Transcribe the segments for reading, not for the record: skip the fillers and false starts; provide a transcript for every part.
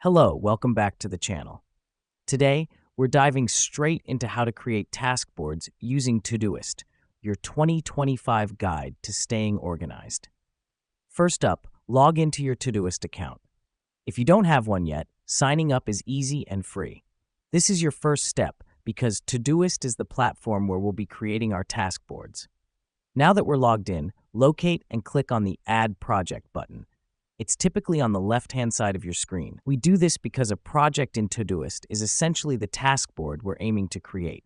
Hello, welcome back to the channel. Today, we're diving straight into how to create task boards using Todoist, your 2025 guide to staying organized. First up, log into your Todoist account. If you don't have one yet, signing up is easy and free. This is your first step because Todoist is the platform where we'll be creating our task boards. Now that we're logged in, locate and click on the Add Project button. It's typically on the left-hand side of your screen. We do this because a project in Todoist is essentially the task board we're aiming to create.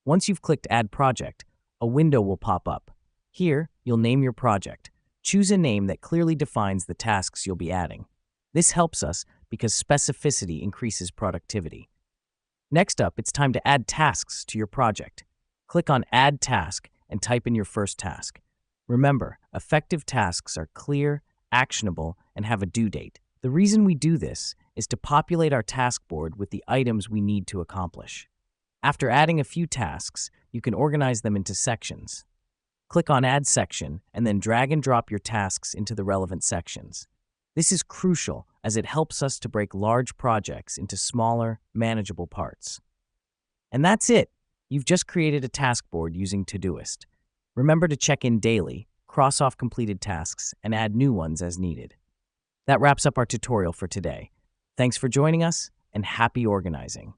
Once you've clicked Add Project, a window will pop up. Here, you'll name your project. Choose a name that clearly defines the tasks you'll be adding. This helps us because specificity increases productivity. Next up, it's time to add tasks to your project. Click on Add Task and type in your first task. Remember, effective tasks are clear, actionable, and have a due date. The reason we do this is to populate our task board with the items we need to accomplish. After adding a few tasks, you can organize them into sections. Click on Add Section and then drag and drop your tasks into the relevant sections. This is crucial as it helps us to break large projects into smaller, manageable parts. And that's it. You've just created a task board using Todoist. Remember to check in daily, cross off completed tasks, and add new ones as needed. That wraps up our tutorial for today. Thanks for joining us, and happy organizing.